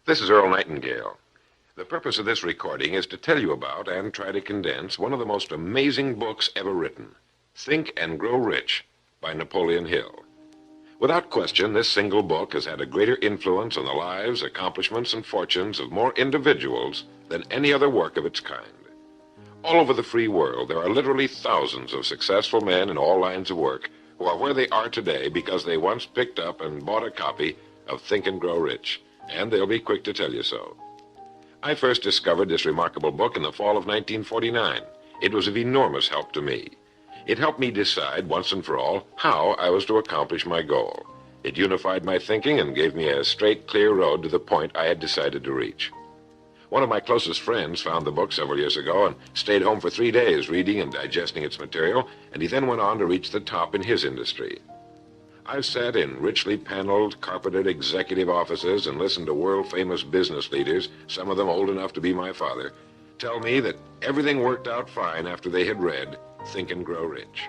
This is Earl Nightingale. The purpose of this recording is to tell you about and try to condense one of the most amazing books ever written, Think and Grow Rich by Napoleon Hill. Without question, this single book has had a greater influence on the lives, accomplishments, and fortunes of more individuals than any other work of its kind. All over the free world, there are literally thousands of successful men in all lines of work who are where they are today because they once picked up and bought a copy of Think and Grow Rich, and they'll be quick to tell you so. I first discovered this remarkable book in the fall of 1949. It was of enormous help to me. It helped me decide once and for all how I was to accomplish my goal. It unified my thinking and gave me a straight, clear road to the point I had decided to reach. One of my closest friends found the book several years ago and stayed home for 3 days reading and digesting its material, and he then went on to reach the top in his industry. I've sat in richly paneled, carpeted executive offices and listened to world-famous business leaders, some of them old enough to be my father, tell me that everything worked out fine after they had read Think and Grow Rich.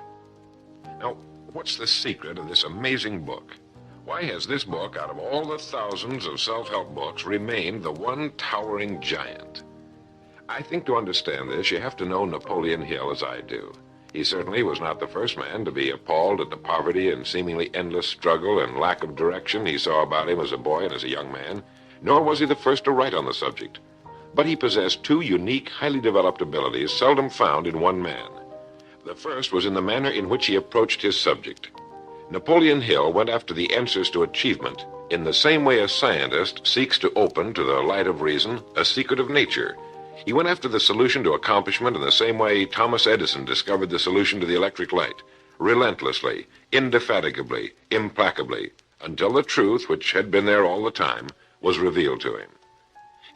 Now, what's the secret of this amazing book? Why has this book, out of all the thousands of self-help books, remained the one towering giant? I think to understand this, you have to know Napoleon Hill as I do. He certainly was not the first man to be appalled at the poverty and seemingly endless struggle and lack of direction he saw about him as a boy and as a young man, nor was he the first to write on the subject. But he possessed two unique, highly developed abilities seldom found in one man. The first was in the manner in which he approached his subject. Napoleon Hill went after the answers to achievement in the same way a scientist seeks to open to the light of reason a secret of nature. He went after the solution to accomplishment in the same way Thomas Edison discovered the solution to the electric light, relentlessly, indefatigably, implacably, until the truth, which had been there all the time, was revealed to him.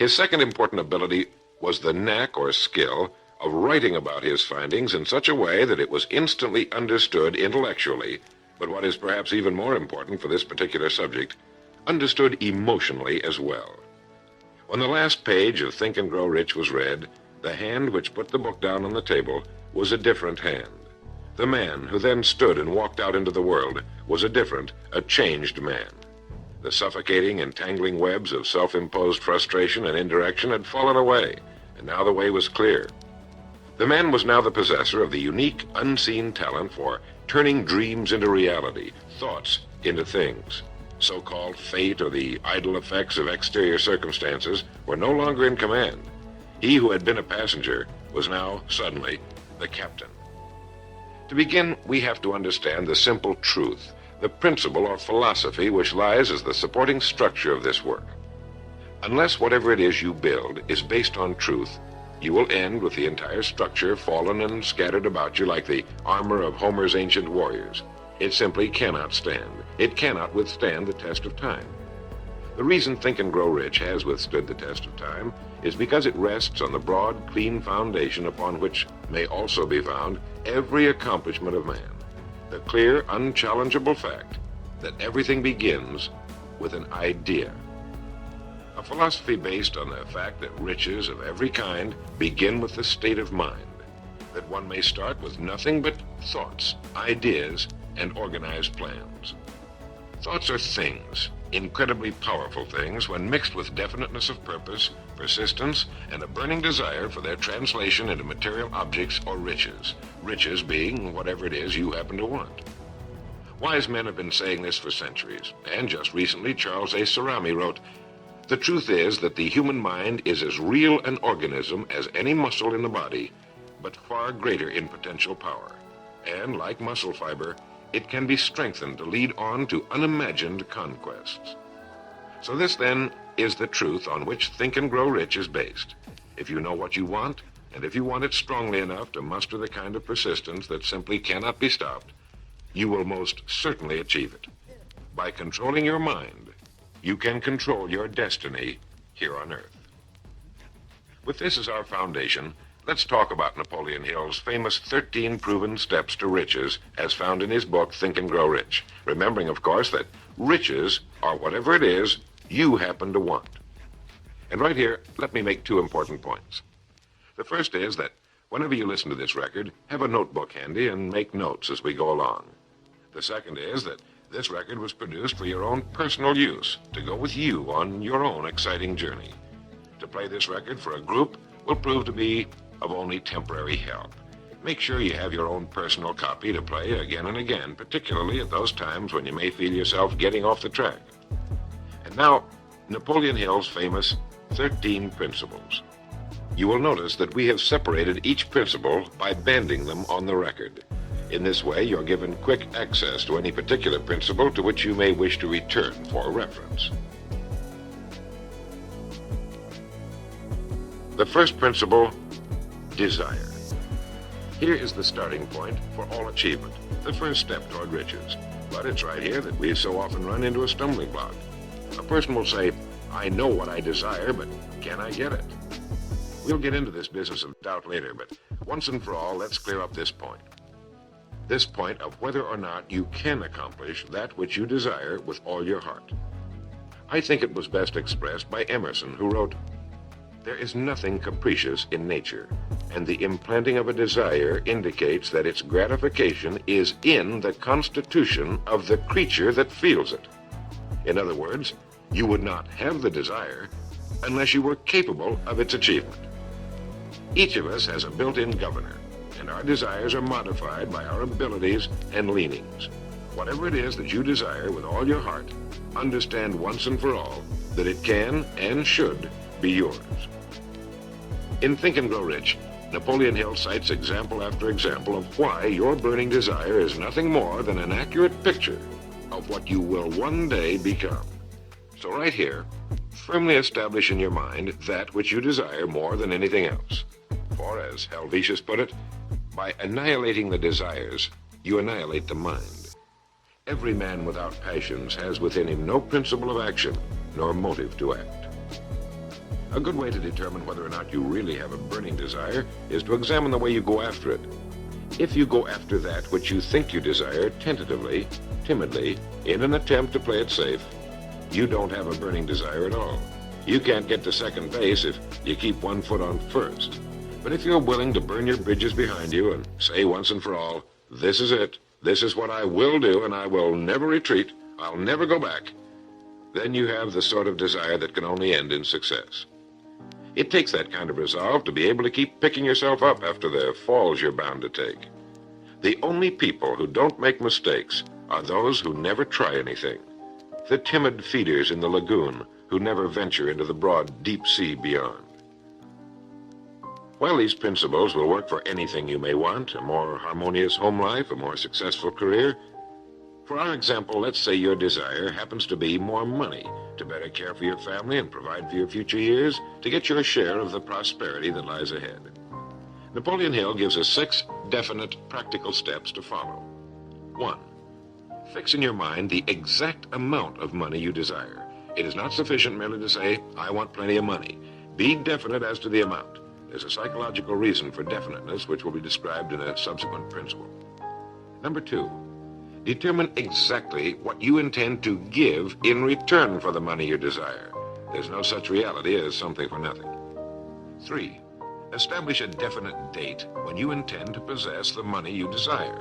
His second important ability was the knack or skill of writing about his findings in such a way that it was instantly understood intellectually, but what is perhaps even more important for this particular subject, understood emotionally as well. When the last page of Think and Grow Rich was read, the hand which put the book down on the table was a different hand. The man who then stood and walked out into the world was a changed man. The suffocating, entangling webs of self-imposed frustration and indirection had fallen away, and now the way was clear. The man was now the possessor of the unique, unseen talent for turning dreams into reality, thoughts into things. So-called fate or the idle effects of exterior circumstances were no longer in command. He who had been a passenger was now, suddenly, the captain. To begin, we have to understand the simple truth, the principle or philosophy which lies as the supporting structure of this work. Unless whatever it is you build is based on truth, you will end with the entire structure fallen and scattered about you like the armor of Homer's ancient warriors. It simply cannot stand. It cannot withstand the test of time. The reason Think and Grow Rich has withstood the test of time is because it rests on the broad, clean foundation upon which may also be found every accomplishment of man. The clear, unchallengeable fact that everything begins with an idea. A philosophy based on the fact that riches of every kind begin with the state of mind, that one may start with nothing but thoughts, ideas, and organized plans. Thoughts are things, incredibly powerful things when mixed with definiteness of purpose, persistence, and a burning desire for their translation into material objects or riches, riches being whatever it is you happen to want. Wise men have been saying this for centuries, and just recently Charles A. Cerami wrote, "The truth is that the human mind is as real an organism as any muscle in the body, but far greater in potential power. And like muscle fiber, it can be strengthened to lead on to unimagined conquests." So this, then, is the truth on which Think and Grow Rich is based. If you know what you want, and if you want it strongly enough to muster the kind of persistence that simply cannot be stopped, you will most certainly achieve it. By controlling your mind, you can control your destiny here on Earth. With this as our foundation, let's talk about Napoleon Hill's famous 13 proven steps to riches as found in his book, Think and Grow Rich. Remembering, of course, that riches are whatever it is you happen to want. And right here, let me make two important points. The first is that whenever you listen to this record, have a notebook handy and make notes as we go along. The second is that This record was produced for your own personal use, to go with you on your own exciting journey. To play this record for a group will prove to be of only temporary help. Make sure you have your own personal copy to play again and again, particularly at those times when you may feel yourself getting off the track. And now, Napoleon Hill's famous 13 Principles. You will notice that we have separated each principle by banding them on the record. In this way, you're given quick access to any particular principle to which you may wish to return for reference. The first principle, desire. Here is the starting point for all achievement, the first step toward riches. But it's right here that we so often run into a stumbling block. A person will say, I know what I desire, but can I get it? We'll get into this business of doubt later, but once and for all, let's clear up this point. This point of whether or not you can accomplish that which you desire with all your heart. I think it was best expressed by Emerson, who wrote, there is nothing capricious in nature, and the implanting of a desire indicates that its gratification is in the constitution of the creature that feels it. In other words, you would not have the desire unless you were capable of its achievement. Each of us has a built-in governor, and our desires are modified by our abilities and leanings. Whatever it is that you desire with all your heart, understand once and for all that it can and should be yours. In Think and Grow Rich, Napoleon Hill cites example after example of why your burning desire is nothing more than an accurate picture of what you will one day become. So right here, firmly establish in your mind that which you desire more than anything else. For, as Helvetius put it, by annihilating the desires, you annihilate the mind. Every man without passions has within him no principle of action, nor motive to act. A good way to determine whether or not you really have a burning desire is to examine the way you go after it. If you go after that which you think you desire tentatively, timidly, in an attempt to play it safe, you don't have a burning desire at all. You can't get to second base if you keep one foot on first. But if you're willing to burn your bridges behind you and say once and for all, this is it, this is what I will do, and I will never retreat, I'll never go back, then you have the sort of desire that can only end in success. It takes that kind of resolve to be able to keep picking yourself up after the falls you're bound to take. The only people who don't make mistakes are those who never try anything. The timid feeders in the lagoon who never venture into the broad, deep sea beyond. While these principles will work for anything you may want, a more harmonious home life, a more successful career, for our example, let's say your desire happens to be more money, to better care for your family and provide for your future years, to get your share of the prosperity that lies ahead. Napoleon Hill gives us 6 definite, practical steps to follow. 1. Fix in your mind the exact amount of money you desire. It is not sufficient merely to say, I want plenty of money. Be definite as to the amount. There's a psychological reason for definiteness, which will be described in a subsequent principle. Number 2. Determine exactly what you intend to give in return for the money you desire. There's no such reality as something for nothing. 3. Establish a definite date when you intend to possess the money you desire.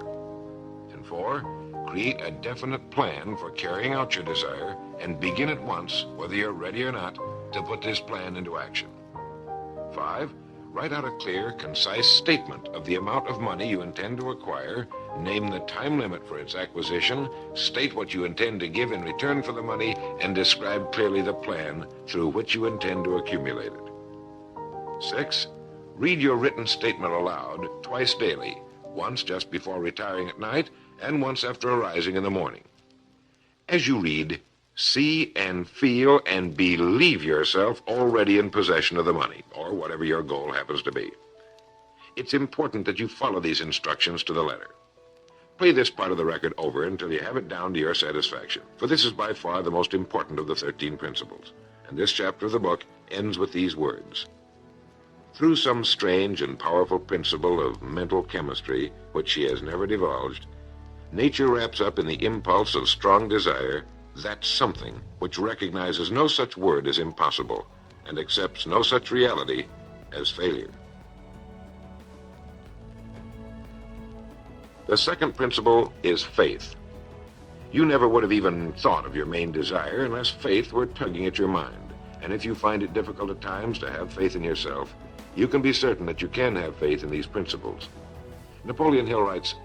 And 4. Create a definite plan for carrying out your desire and begin at once, whether you're ready or not, to put this plan into action. 5. Write out a clear, concise statement of the amount of money you intend to acquire, name the time limit for its acquisition, state what you intend to give in return for the money, and describe clearly the plan through which you intend to accumulate it. 6. Read your written statement aloud twice daily, once just before retiring at night and once after arising in the morning. As you read, see and feel and believe yourself already in possession of the money, or whatever your goal happens to be. It's important that you follow these instructions to the letter. Play this part of the record over until you have it down to your satisfaction, for this is by far the most important of the 13 principles. And this chapter of the book ends with these words. Through some strange and powerful principle of mental chemistry, which she has never divulged, nature wraps up in the impulse of strong desire that something which recognizes no such word as impossible and accepts no such reality as failure. The second principle is faith. You never would have even thought of your main desire unless faith were tugging at your mind. And if you find it difficult at times to have faith in yourself, you can be certain that you can have faith in these principles. Napoleon Hill writes,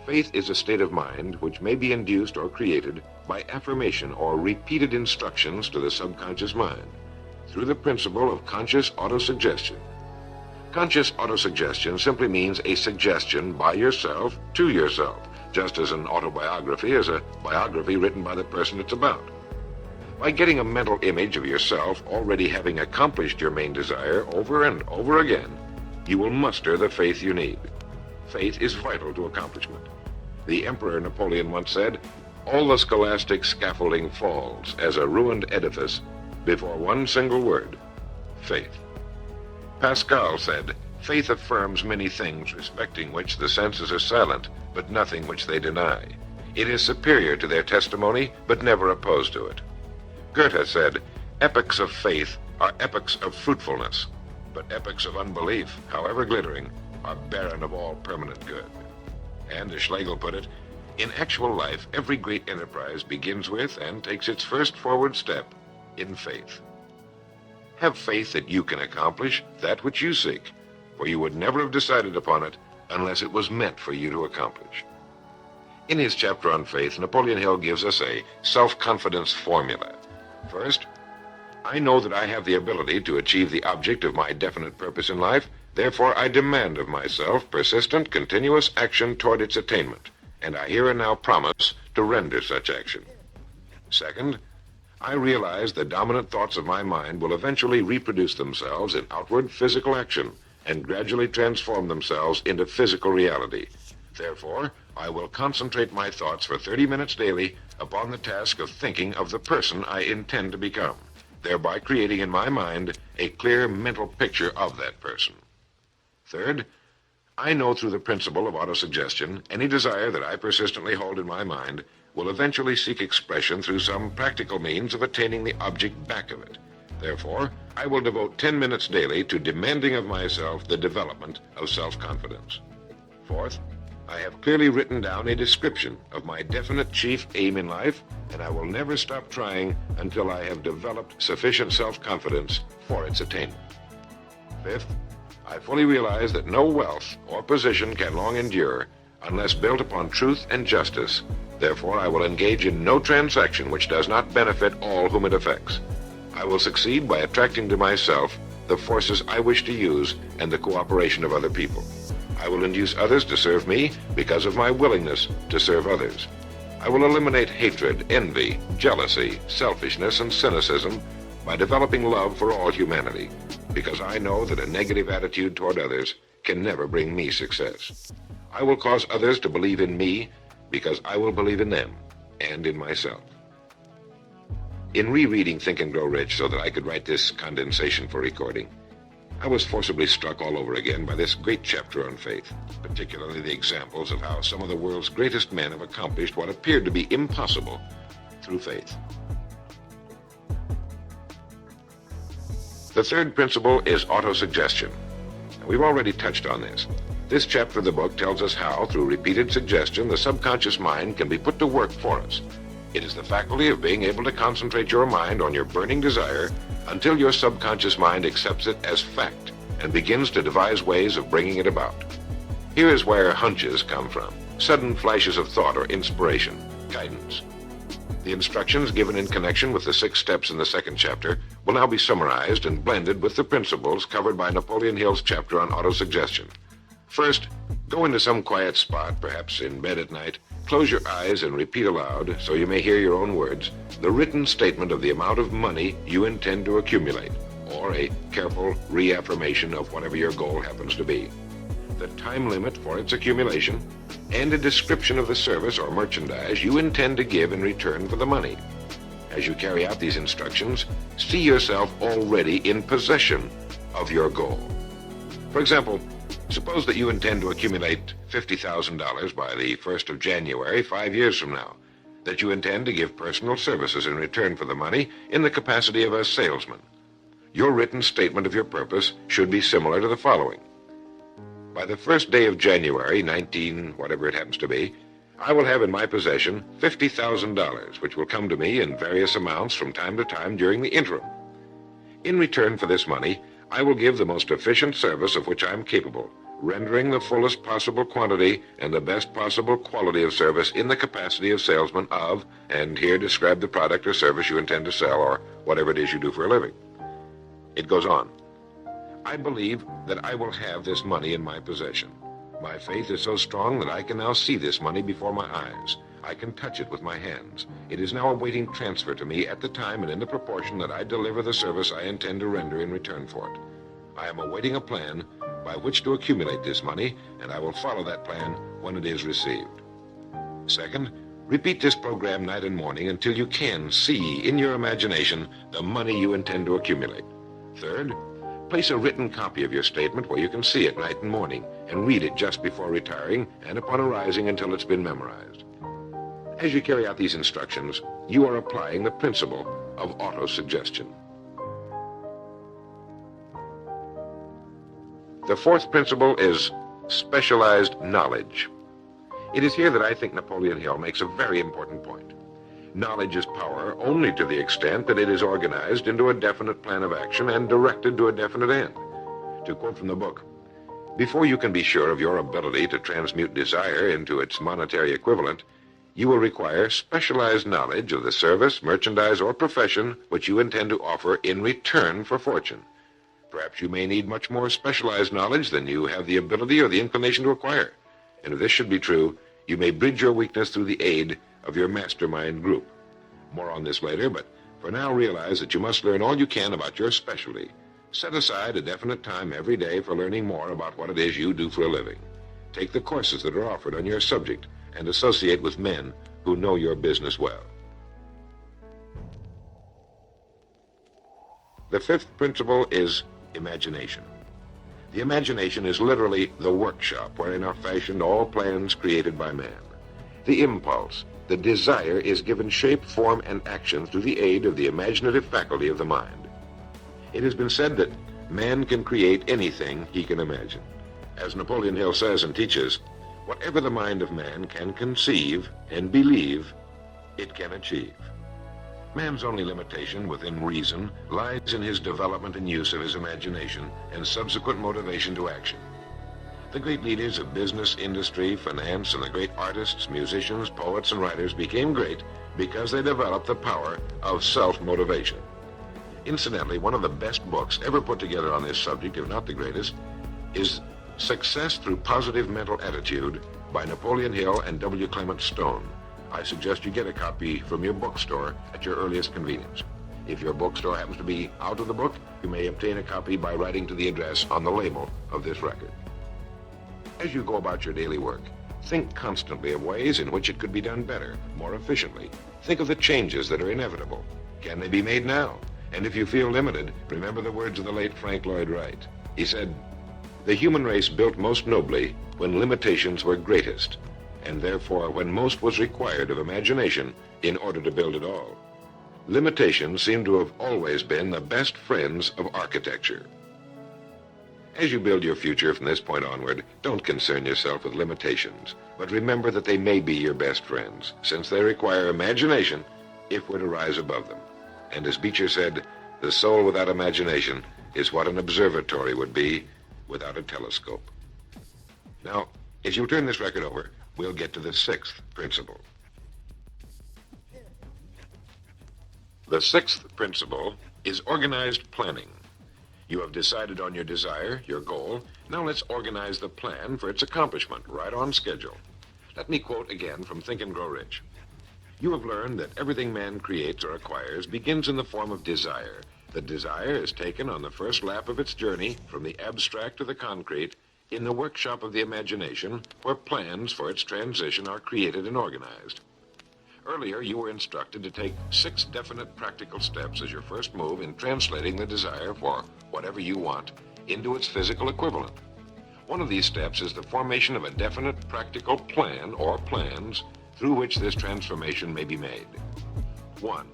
"Faith is a state of mind which may be induced or created by affirmation or repeated instructions to the subconscious mind through the principle of conscious autosuggestion." Conscious autosuggestion simply means a suggestion by yourself to yourself, just as an autobiography is a biography written by the person it's about. By getting a mental image of yourself already having accomplished your main desire over and over again, you will muster the faith you need. Faith is vital to accomplishment. The Emperor Napoleon once said, "All the scholastic scaffolding falls as a ruined edifice before one single word, faith." Pascal said, "Faith affirms many things respecting which the senses are silent, but nothing which they deny. It is superior to their testimony, but never opposed to it." Goethe said, "Epochs of faith are epochs of fruitfulness, but epochs of unbelief, however glittering, are barren of all permanent good." And as Schlegel put it, "In actual life, every great enterprise begins with and takes its first forward step in faith." Have faith that you can accomplish that which you seek, for you would never have decided upon it unless it was meant for you to accomplish. In his chapter on faith, Napoleon Hill gives us a self-confidence formula. First, I know that I have the ability to achieve the object of my definite purpose in life. Therefore, I demand of myself persistent, continuous action toward its attainment, and I here and now promise to render such action. Second, I realize the dominant thoughts of my mind will eventually reproduce themselves in outward physical action and gradually transform themselves into physical reality. Therefore, I will concentrate my thoughts for 30 minutes daily upon the task of thinking of the person I intend to become, thereby creating in my mind a clear mental picture of that person. Third, I know through the principle of autosuggestion, any desire that I persistently hold in my mind will eventually seek expression through some practical means of attaining the object back of it. Therefore, I will devote 10 minutes daily to demanding of myself the development of self-confidence. Fourth, I have clearly written down a description of my definite chief aim in life, and I will never stop trying until I have developed sufficient self-confidence for its attainment. Fifth, I fully realize that no wealth or position can long endure unless built upon truth and justice. Therefore, I will engage in no transaction which does not benefit all whom it affects. I will succeed by attracting to myself the forces I wish to use and the cooperation of other people. I will induce others to serve me because of my willingness to serve others. I will eliminate hatred, envy, jealousy, selfishness, and cynicism by developing love for all humanity, because I know that a negative attitude toward others can never bring me success. I will cause others to believe in me because I will believe in them and in myself. In rereading Think and Grow Rich so that I could write this condensation for recording, I was forcibly struck all over again by this great chapter on faith, particularly the examples of how some of the world's greatest men have accomplished what appeared to be impossible through faith. The third principle is autosuggestion. We've already touched on this. This chapter of the book tells us how, through repeated suggestion, the subconscious mind can be put to work for us. It is the faculty of being able to concentrate your mind on your burning desire until your subconscious mind accepts it as fact and begins to devise ways of bringing it about. Here is where hunches come from, sudden flashes of thought or inspiration, guidance. The instructions given in connection with the 6 steps in the second chapter will now be summarized and blended with the principles covered by Napoleon Hill's chapter on autosuggestion. First, go into some quiet spot, perhaps in bed at night, close your eyes and repeat aloud, so you may hear your own words, the written statement of the amount of money you intend to accumulate, or a careful reaffirmation of whatever your goal happens to be, the time limit for its accumulation, and a description of the service or merchandise you intend to give in return for the money. As you carry out these instructions, see yourself already in possession of your goal. For example, suppose that you intend to accumulate $50,000 by the 1st of January, 5 years from now, that you intend to give personal services in return for the money in the capacity of a salesman. Your written statement of your purpose should be similar to the following. By the 1st day of January, 19, whatever it happens to be, I will have in my possession $50,000, which will come to me in various amounts from time to time during the interim. In return for this money, I will give the most efficient service of which I am capable, rendering the fullest possible quantity and the best possible quality of service in the capacity of salesman of, and here describe the product or service you intend to sell or whatever it is you do for a living. It goes on. I believe that I will have this money in my possession. My faith is so strong that I can now see this money before my eyes. I can touch it with my hands. It is now awaiting transfer to me at the time and in the proportion that I deliver the service I intend to render in return for it. I am awaiting a plan by which to accumulate this money, and I will follow that plan when it is received. Second, repeat this program night and morning until you can see in your imagination the money you intend to accumulate. Third, place a written copy of your statement where you can see it night and morning and read it just before retiring and upon arising until it's been memorized. As you carry out these instructions, you are applying the principle of autosuggestion. The fourth principle is specialized knowledge. It is here that I think Napoleon Hill makes a very important point. Knowledge is power only to the extent that it is organized into a definite plan of action and directed to a definite end. To quote from the book, before you can be sure of your ability to transmute desire into its monetary equivalent, you will require specialized knowledge of the service, merchandise, or profession which you intend to offer in return for fortune. Perhaps you may need much more specialized knowledge than you have the ability or the inclination to acquire. And if this should be true, you may bridge your weakness through the aid of your mastermind group. More on this later, but for now realize that you must learn all you can about your specialty. Set aside a definite time every day for learning more about what it is you do for a living. Take the courses that are offered on your subject and associate with men who know your business well. The fifth principle is imagination. The imagination is literally the workshop wherein are fashioned all plans created by man. The impulse, the desire is given shape, form, and action through the aid of the imaginative faculty of the mind. It has been said that man can create anything he can imagine. As Napoleon Hill says and teaches, whatever the mind of man can conceive and believe, it can achieve. Man's only limitation within reason lies in his development and use of his imagination and subsequent motivation to action. The great leaders of business, industry, finance, and the great artists, musicians, poets, and writers became great because they developed the power of self-motivation. Incidentally, one of the best books ever put together on this subject, if not the greatest, is Success Through Positive Mental Attitude by Napoleon Hill and W. Clement Stone. I suggest you get a copy from your bookstore at your earliest convenience. If your bookstore happens to be out of the book, you may obtain a copy by writing to the address on the label of this record. As you go about your daily work, think constantly of ways in which it could be done better, more efficiently. Think of the changes that are inevitable. Can they be made now? And if you feel limited, remember the words of the late Frank Lloyd Wright. He said, "The human race built most nobly when limitations were greatest, and therefore when most was required of imagination in order to build it all. Limitations seem to have always been the best friends of architecture." As you build your future from this point onward, don't concern yourself with limitations, but remember that they may be your best friends, since they require imagination if we're to rise above them. And as Beecher said, the soul without imagination is what an observatory would be without a telescope. Now, if you'll turn this record over, we'll get to the sixth principle. The sixth principle is organized planning. You have decided on your desire, your goal. Now let's organize the plan for its accomplishment, right on schedule. Let me quote again from Think and Grow Rich. You have learned that everything man creates or acquires begins in the form of desire. The desire is taken on the first lap of its journey from the abstract to the concrete in the workshop of the imagination, where plans for its transition are created and organized. Earlier, you were instructed to take 6 definite practical steps as your first move in translating the desire for whatever you want into its physical equivalent. One of these steps is the formation of a definite practical plan or plans through which this transformation may be made. 1.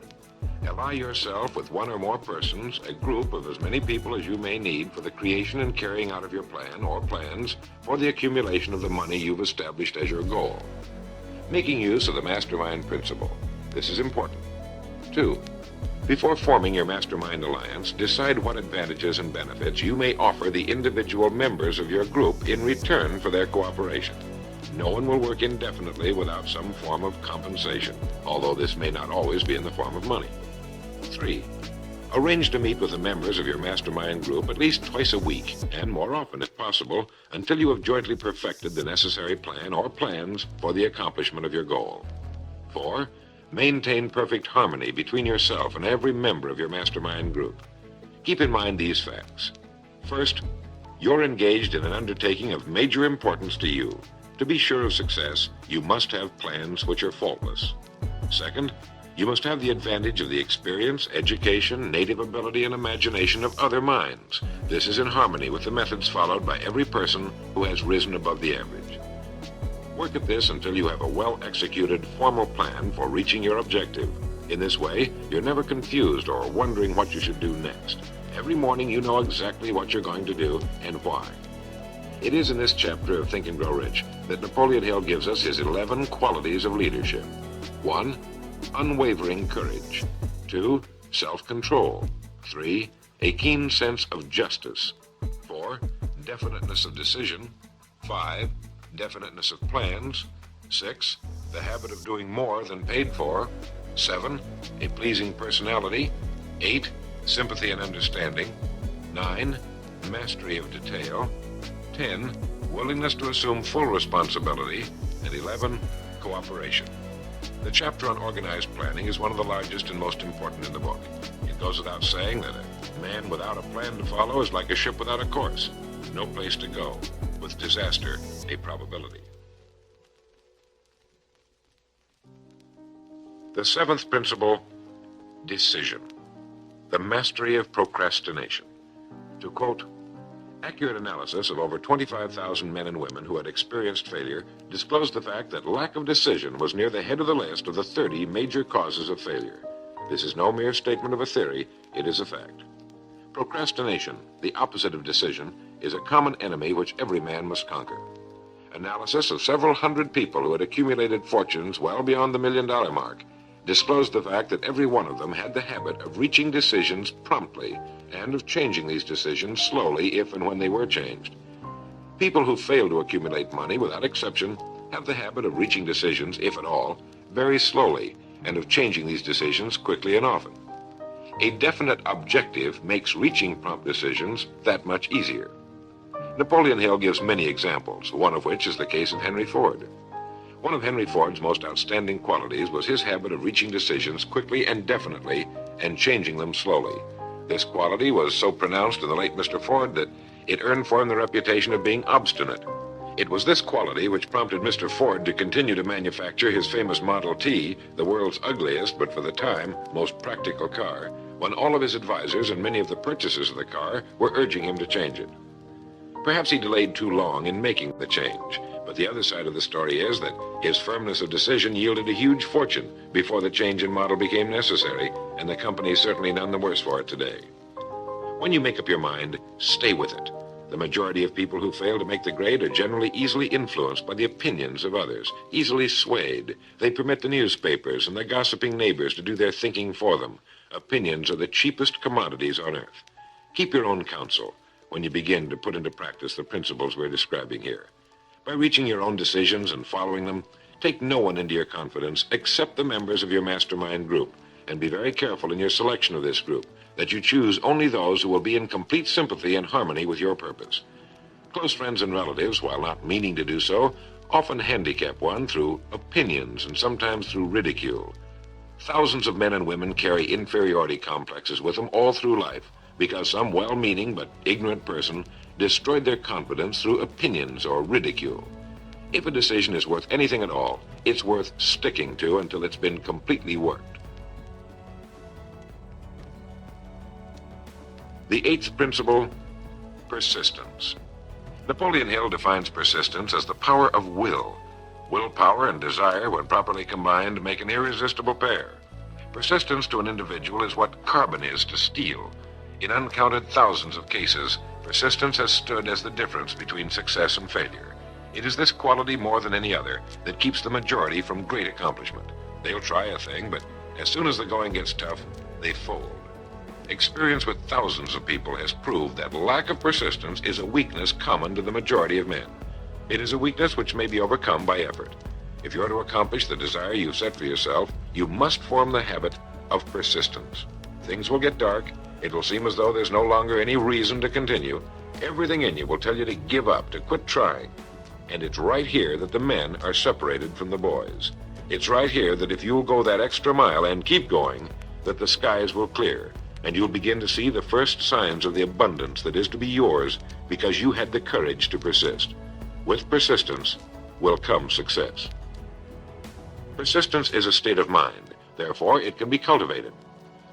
Ally yourself with one or more persons, a group of as many people as you may need for the creation and carrying out of your plan or plans for the accumulation of the money you've established as your goal. Making use of the mastermind principle. This is important. 2. Before forming your mastermind alliance, decide what advantages and benefits you may offer the individual members of your group in return for their cooperation. No one will work indefinitely without some form of compensation, although this may not always be in the form of money. 3. Arrange to meet with the members of your mastermind group at least twice a week, and more often if possible, until you have jointly perfected the necessary plan or plans for the accomplishment of your goal. 4. Maintain perfect harmony between yourself and every member of your mastermind group. Keep in mind these facts. First, you're engaged in an undertaking of major importance to you. To be sure of success, you must have plans which are faultless. Second, you must have the advantage of the experience, education, native ability, and imagination of other minds. This is in harmony with the methods followed by every person who has risen above the average. Work at this until you have a well-executed, formal plan for reaching your objective. In this way, you're never confused or wondering what you should do next. Every morning you know exactly what you're going to do and why. It is in this chapter of Think and Grow Rich that Napoleon Hill gives us his 11 qualities of leadership. 1. Unwavering courage. 2. Self-control. 3. A keen sense of justice. 4. Definiteness of decision. 5. Definiteness of plans. 6. The habit of doing more than paid for. 7. A pleasing personality. 8. Sympathy and understanding. 9. Mastery of detail. 10. Willingness to assume full responsibility. And 11. Cooperation. The chapter on organized planning is one of the largest and most important in the book. It goes without saying that a man without a plan to follow is like a ship without a course. No place to go, with disaster a probability. The 7th principle, decision. The mastery of procrastination. To quote, accurate analysis of over 25,000 men and women who had experienced failure disclosed the fact that lack of decision was near the head of the list of the 30 major causes of failure. This is no mere statement of a theory, it is a fact. Procrastination, the opposite of decision, is a common enemy which every man must conquer. Analysis of several hundred people who had accumulated fortunes well beyond the $1 million mark disclosed the fact that every one of them had the habit of reaching decisions promptly and of changing these decisions slowly if and when they were changed. People who fail to accumulate money, without exception, have the habit of reaching decisions, if at all, very slowly, and of changing these decisions quickly and often. A definite objective makes reaching prompt decisions that much easier. Napoleon Hill gives many examples, one of which is the case of Henry Ford. One of Henry Ford's most outstanding qualities was his habit of reaching decisions quickly and definitely and changing them slowly. This quality was so pronounced in the late Mr. Ford that it earned for him the reputation of being obstinate. It was this quality which prompted Mr. Ford to continue to manufacture his famous Model T, the world's ugliest but for the time most practical car, when all of his advisors and many of the purchasers of the car were urging him to change it. Perhaps he delayed too long in making the change, but the other side of the story is that his firmness of decision yielded a huge fortune before the change in model became necessary, and the company is certainly none the worse for it today. When you make up your mind, stay with it. The majority of people who fail to make the grade are generally easily influenced by the opinions of others, easily swayed. They permit the newspapers and the gossiping neighbors to do their thinking for them. Opinions are the cheapest commodities on earth. Keep your own counsel when you begin to put into practice the principles we're describing here. By reaching your own decisions and following them, take no one into your confidence except the members of your mastermind group, and be very careful in your selection of this group, that you choose only those who will be in complete sympathy and harmony with your purpose. Close friends and relatives, while not meaning to do so, often handicap one through opinions and sometimes through ridicule. Thousands of men and women carry inferiority complexes with them all through life because some well-meaning but ignorant person destroyed their confidence through opinions or ridicule. If a decision is worth anything at all, it's worth sticking to until it's been completely worked. The 8th principle, persistence. Napoleon Hill defines persistence as the power of will. Willpower and desire, when properly combined, make an irresistible pair. Persistence to an individual is what carbon is to steel. In uncounted thousands of cases, persistence has stood as the difference between success and failure. It is this quality more than any other that keeps the majority from great accomplishment. They'll try a thing, but as soon as the going gets tough, they fold. Experience with thousands of people has proved that lack of persistence is a weakness common to the majority of men. It is a weakness which may be overcome by effort. If you're to accomplish the desire you've set for yourself, you must form the habit of persistence. Things will get dark. It will seem as though there's no longer any reason to continue. Everything in you will tell you to give up, to quit trying. And it's right here that the men are separated from the boys. It's right here that if you'll go that extra mile and keep going, that the skies will clear, and you'll begin to see the first signs of the abundance that is to be yours because you had the courage to persist. With persistence will come success. Persistence is a state of mind. Therefore, it can be cultivated.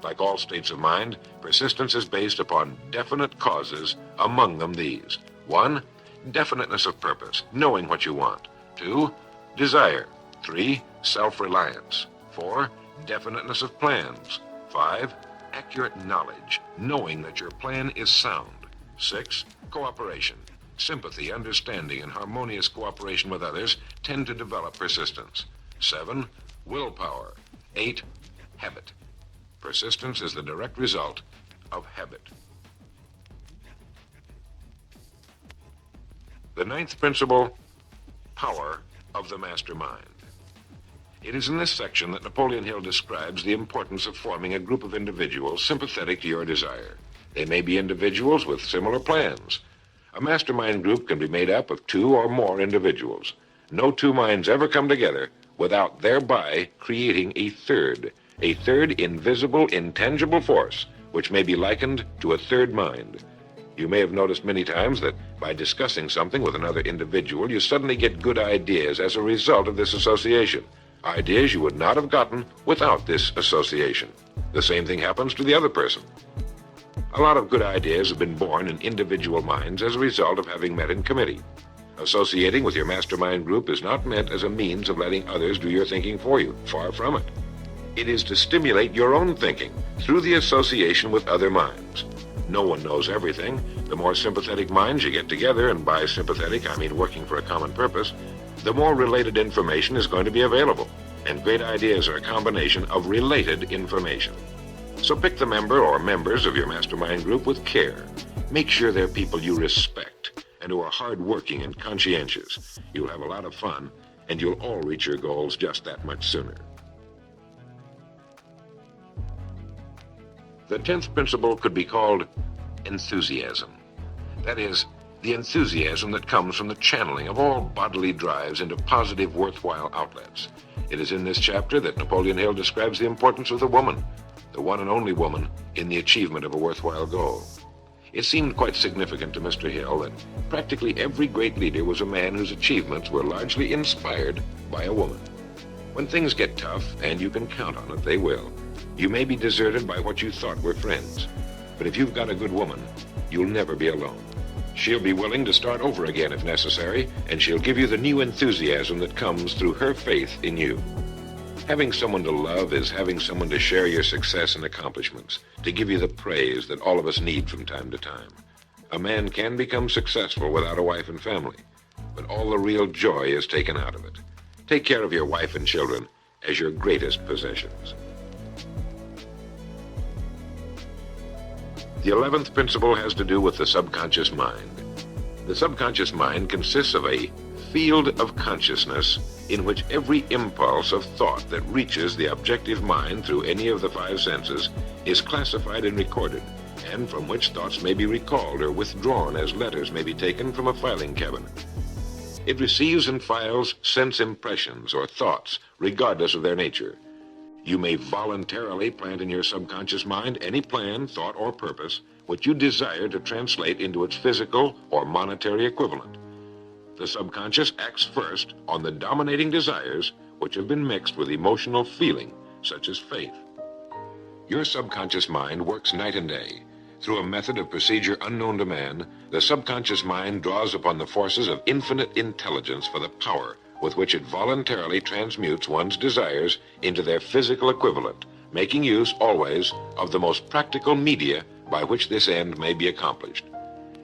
Like all states of mind, persistence is based upon definite causes, among them these. 1, definiteness of purpose, knowing what you want. 2, desire. 3, self-reliance. 4, definiteness of plans. 5, accurate knowledge, knowing that your plan is sound. 6, cooperation. Sympathy, understanding, and harmonious cooperation with others tend to develop persistence. 7, willpower. 8, habit. Persistence is the direct result of habit. The 9th principle, power of the mastermind. It is in this section that Napoleon Hill describes the importance of forming a group of individuals sympathetic to your desire. They may be individuals with similar plans. A mastermind group can be made up of 2 or more individuals. No 2 minds ever come together without thereby creating a third invisible, intangible force, which may be likened to a third mind. You may have noticed many times that by discussing something with another individual, you suddenly get good ideas as a result of this association. Ideas you would not have gotten without this association. The same thing happens to the other person. A lot of good ideas have been born in individual minds as a result of having met in committee. Associating with your mastermind group is not meant as a means of letting others do your thinking for you. Far from it. It is to stimulate your own thinking through the association with other minds. No one knows everything. The more sympathetic minds you get together, and by sympathetic I mean working for a common purpose, the more related information is going to be available. And great ideas are a combination of related information. So pick the member or members of your mastermind group with care. Make sure they're people you respect and who are hardworking and conscientious. You'll have a lot of fun, and you'll all reach your goals just that much sooner. The 10th principle could be called enthusiasm. That is, the enthusiasm that comes from the channeling of all bodily drives into positive, worthwhile outlets. It is in this chapter that Napoleon Hill describes the importance of the woman, the one and only woman, in the achievement of a worthwhile goal. It seemed quite significant to Mr. Hill that practically every great leader was a man whose achievements were largely inspired by a woman. When things get tough, and you can count on it, they will, you may be deserted by what you thought were friends. But if you've got a good woman, you'll never be alone. She'll be willing to start over again if necessary, and she'll give you the new enthusiasm that comes through her faith in you. Having someone to love is having someone to share your success and accomplishments, to give you the praise that all of us need from time to time. A man can become successful without a wife and family, but all the real joy is taken out of it. Take care of your wife and children as your greatest possessions. The 11th principle has to do with the subconscious mind. The subconscious mind consists of a field of consciousness in which every impulse of thought that reaches the objective mind through any of the 5 senses is classified and recorded, and from which thoughts may be recalled or withdrawn as letters may be taken from a filing cabinet. It receives and files sense impressions or thoughts, regardless of their nature. You may voluntarily plant in your subconscious mind any plan, thought, or purpose which you desire to translate into its physical or monetary equivalent. The subconscious acts first on the dominating desires which have been mixed with emotional feeling, such as faith. Your subconscious mind works night and day. Through a method of procedure unknown to man, the subconscious mind draws upon the forces of infinite intelligence for the power with which it voluntarily transmutes one's desires into their physical equivalent, making use always of the most practical media by which this end may be accomplished.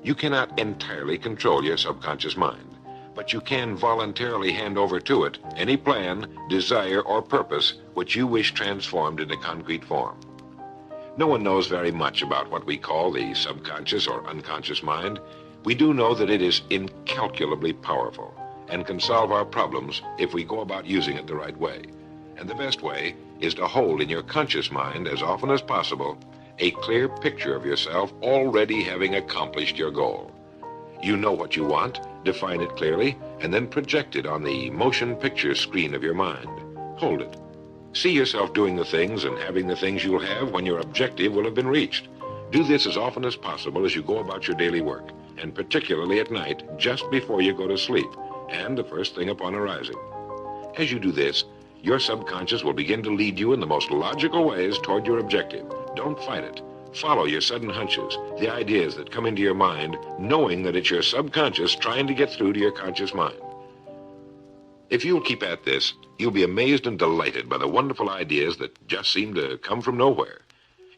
You cannot entirely control your subconscious mind, but you can voluntarily hand over to it any plan, desire, or purpose which you wish transformed into concrete form. No one knows very much about what we call the subconscious or unconscious mind. We do know that it is incalculably powerful and can solve our problems if we go about using it the right way. And the best way is to hold in your conscious mind as often as possible a clear picture of yourself already having accomplished your goal. You know what you want, define it clearly, and then project it on the motion picture screen of your mind. Hold it. See yourself doing the things and having the things you'll have when your objective will have been reached. Do this as often as possible as you go about your daily work, and particularly at night, just before you go to sleep, and the first thing upon arising. As you do this, your subconscious will begin to lead you in the most logical ways toward your objective. Don't fight it. Follow your sudden hunches, the ideas that come into your mind, knowing that it's your subconscious trying to get through to your conscious mind. If you'll keep at this, you'll be amazed and delighted by the wonderful ideas that just seem to come from nowhere.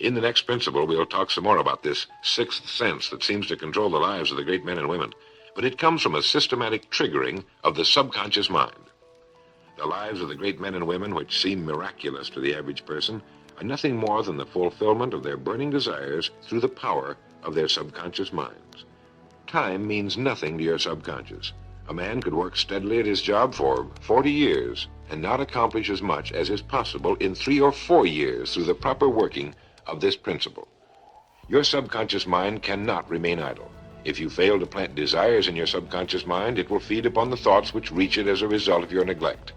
In the next principle, we'll talk some more about this sixth sense that seems to control the lives of the great men and women, but it comes from a systematic triggering of the subconscious mind. The lives of the great men and women, which seem miraculous to the average person, are nothing more than the fulfillment of their burning desires through the power of their subconscious minds. Time means nothing to your subconscious. A man could work steadily at his job for 40 years and not accomplish as much as is possible in 3 or 4 years through the proper working of this principle. Your subconscious mind cannot remain idle. If you fail to plant desires in your subconscious mind, it will feed upon the thoughts which reach it as a result of your neglect.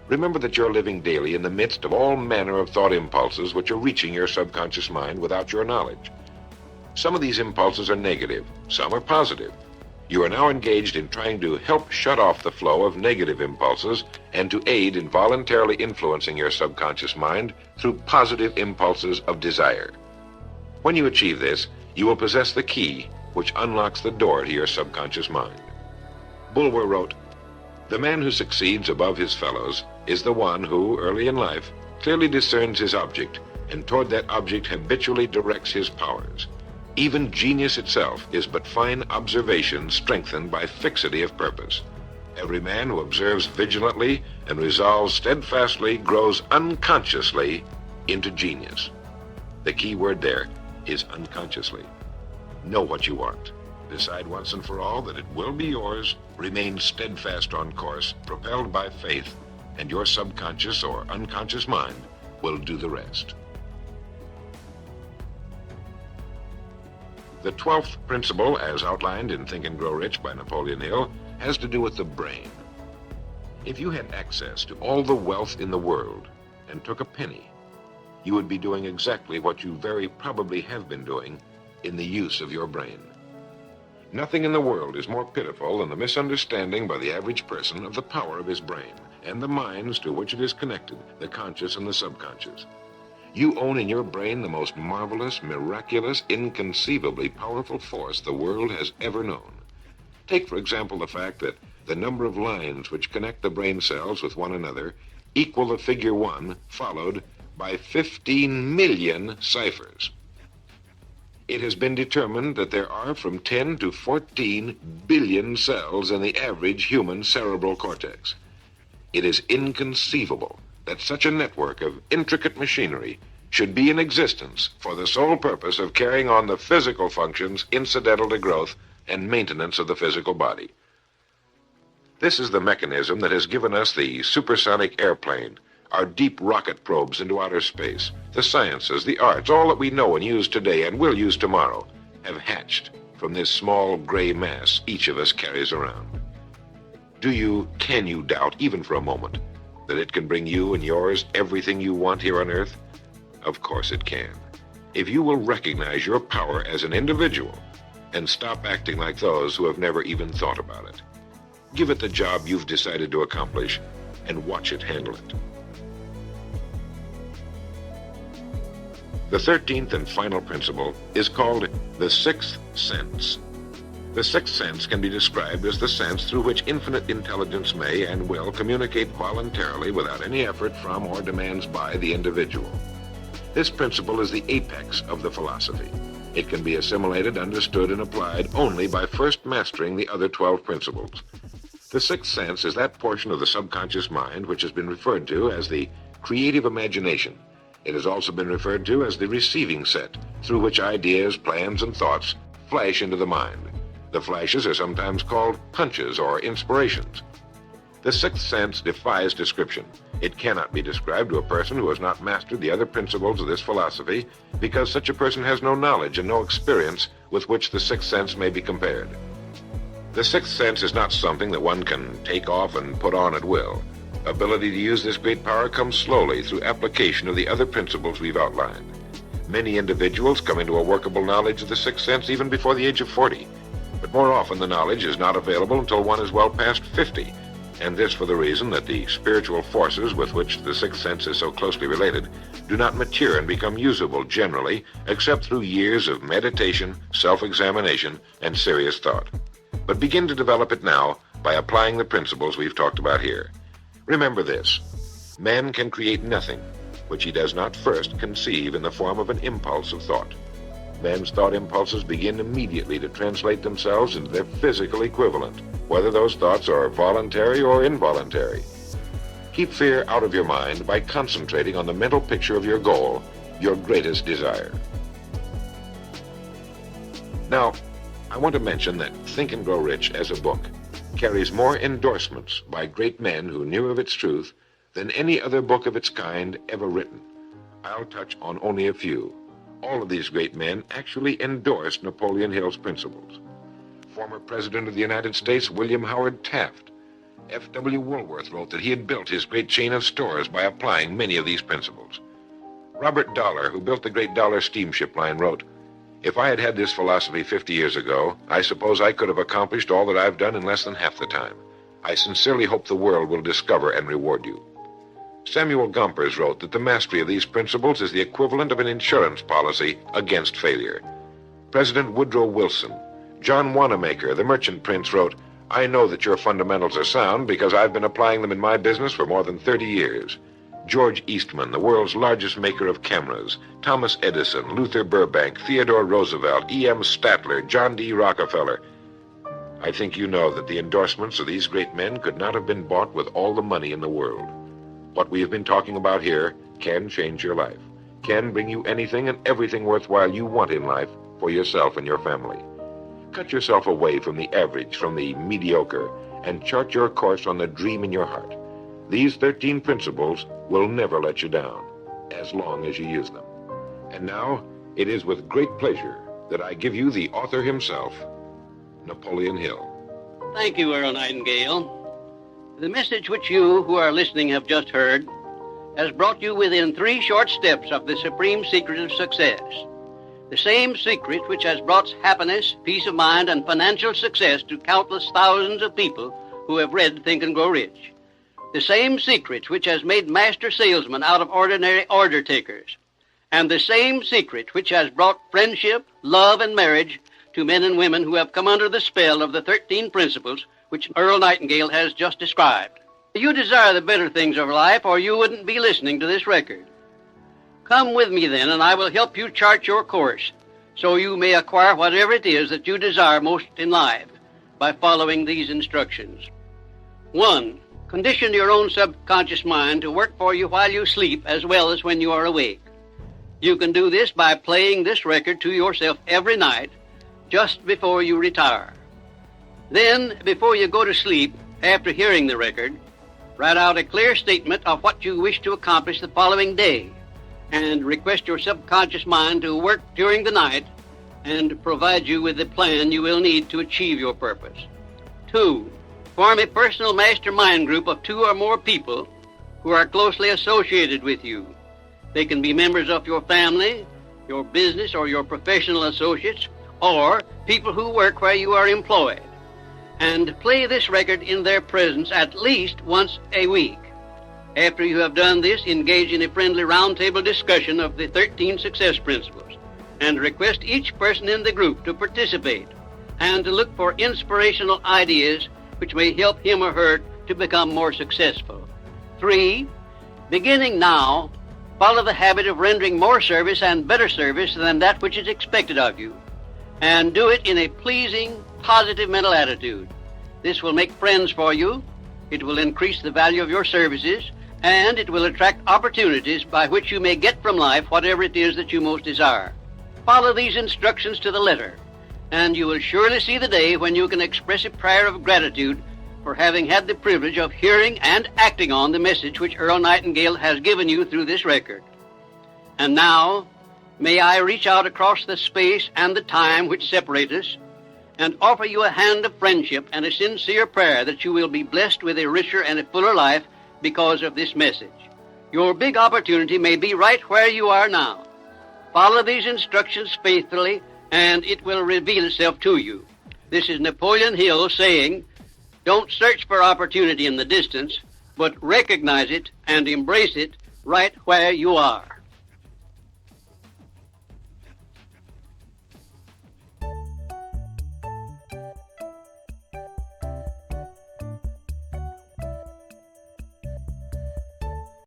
Remember that you're living daily in the midst of all manner of thought impulses which are reaching your subconscious mind without your knowledge. Some of these impulses are negative, some are positive. You are now engaged in trying to help shut off the flow of negative impulses and to aid in voluntarily influencing your subconscious mind through positive impulses of desire. When you achieve this, you will possess the key which unlocks the door to your subconscious mind. Bulwer wrote, "The man who succeeds above his fellows is the one who, early in life, clearly discerns his object and toward that object habitually directs his powers. Even genius itself is but fine observation strengthened by fixity of purpose. Every man who observes vigilantly and resolves steadfastly grows unconsciously into genius." The key word there is unconsciously. Know what you want. Decide once and for all that it will be yours. Remain steadfast on course, propelled by faith, and your subconscious or unconscious mind will do the rest. The 12th principle, as outlined in Think and Grow Rich by Napoleon Hill, has to do with the brain. If you had access to all the wealth in the world and took a penny, you would be doing exactly what you very probably have been doing in the use of your brain. Nothing in the world is more pitiful than the misunderstanding by the average person of the power of his brain and the minds to which it is connected, the conscious and the subconscious. You own in your brain the most marvelous, miraculous, inconceivably powerful force the world has ever known. Take, for example, the fact that the number of lines which connect the brain cells with one another equal the figure 1, followed by 15 million ciphers. It has been determined that there are from 10 to 14 billion cells in the average human cerebral cortex. It is inconceivable that such a network of intricate machinery should be in existence for the sole purpose of carrying on the physical functions incidental to growth and maintenance of the physical body. This is the mechanism that has given us the supersonic airplane, our deep rocket probes into outer space, the sciences, the arts, all that we know and use today and will use tomorrow, have hatched from this small gray mass each of us carries around. Can you doubt, even for a moment, that it can bring you and yours everything you want here on Earth? Of course it can. If you will recognize your power as an individual and stop acting like those who have never even thought about it. Give it the job you've decided to accomplish and watch it handle it. The 13th and final principle is called the sixth sense. The sixth sense can be described as the sense through which infinite intelligence may and will communicate voluntarily without any effort from or demands by the individual. This principle is the apex of the philosophy. It can be assimilated, understood, and applied only by first mastering the other 12 principles. The sixth sense is that portion of the subconscious mind which has been referred to as the creative imagination. It has also been referred to as the receiving set, through which ideas, plans, and thoughts flash into the mind. The flashes are sometimes called punches or inspirations. The sixth sense defies description. It cannot be described to a person who has not mastered the other principles of this philosophy, because such a person has no knowledge and no experience with which the sixth sense may be compared. The sixth sense is not something that one can take off and put on at will. Ability to use this great power comes slowly through application of the other principles we've outlined. Many individuals come into a workable knowledge of the sixth sense even before the age of 40, but more often the knowledge is not available until one is well past 50, and this for the reason that the spiritual forces with which the sixth sense is so closely related do not mature and become usable generally except through years of meditation, self-examination, and serious thought. But begin to develop it now by applying the principles we've talked about here. Remember this: man can create nothing which he does not first conceive in the form of an impulse of thought. Man's thought impulses begin immediately to translate themselves into their physical equivalent, whether those thoughts are voluntary or involuntary. Keep fear out of your mind by concentrating on the mental picture of your goal, your greatest desire. Now, I want to mention that Think and Grow Rich as a book carries more endorsements by great men who knew of its truth than any other book of its kind ever written. I'll touch on only a few. All of these great men actually endorsed Napoleon Hill's principles. Former President of the United States, William Howard Taft. F.W. Woolworth wrote that he had built his great chain of stores by applying many of these principles. Robert Dollar, who built the great Dollar steamship line, wrote, "If I had had this philosophy 50 years ago, I suppose I could have accomplished all that I've done in less than half the time. I sincerely hope the world will discover and reward you." Samuel Gompers wrote that the mastery of these principles is the equivalent of an insurance policy against failure. President Woodrow Wilson. John Wanamaker, the merchant prince, wrote, "I know that your fundamentals are sound because I've been applying them in my business for more than 30 years. George Eastman, the world's largest maker of cameras, Thomas Edison, Luther Burbank, Theodore Roosevelt, E.M. Statler, John D. Rockefeller. I think you know that the endorsements of these great men could not have been bought with all the money in the world. What we have been talking about here can change your life, can bring you anything and everything worthwhile you want in life for yourself and your family. Cut yourself away from the average, from the mediocre, and chart your course on the dream in your heart. These 13 principles will never let you down, as long as you use them. And now, it is with great pleasure that I give you the author himself, Napoleon Hill. Thank you, Earl Nightingale. The message which you who are listening have just heard has brought you within 3 short steps of the supreme secret of success. The same secret which has brought happiness, peace of mind, and financial success to countless thousands of people who have read Think and Grow Rich. The same secret which has made master salesmen out of ordinary order takers. And the same secret which has brought friendship, love, and marriage to men and women who have come under the spell of the 13 principles which Earl Nightingale has just described. You desire the better things of life, or you wouldn't be listening to this record. Come with me then, and I will help you chart your course, so you may acquire whatever it is that you desire most in life by following these instructions. 1. Condition your own subconscious mind to work for you while you sleep as well as when you are awake. You can do this by playing this record to yourself every night just before you retire. Then, before you go to sleep, after hearing the record, write out a clear statement of what you wish to accomplish the following day, and request your subconscious mind to work during the night and provide you with the plan you will need to achieve your purpose. 2. Form a personal mastermind group of 2 or more people who are closely associated with you. They can be members of your family, your business, or your professional associates, or people who work where you are employed. And play this record in their presence at least once a week. After you have done this, engage in a friendly roundtable discussion of the 13 success principles, and request each person in the group to participate and to look for inspirational ideas which may help him or her to become more successful. 3. Beginning now, follow the habit of rendering more service and better service than that which is expected of you, and do it in a pleasing, positive mental attitude. This will make friends for you, it will increase the value of your services, and it will attract opportunities by which you may get from life whatever it is that you most desire. Follow these instructions to the letter, and you will surely see the day when you can express a prayer of gratitude for having had the privilege of hearing and acting on the message which Earl Nightingale has given you through this record. And now, may I reach out across the space and the time which separate us and offer you a hand of friendship and a sincere prayer that you will be blessed with a richer and a fuller life because of this message. Your big opportunity may be right where you are now. Follow these instructions faithfully, and it will reveal itself to you. This is Napoleon Hill saying, don't search for opportunity in the distance, but recognize it and embrace it right where you are.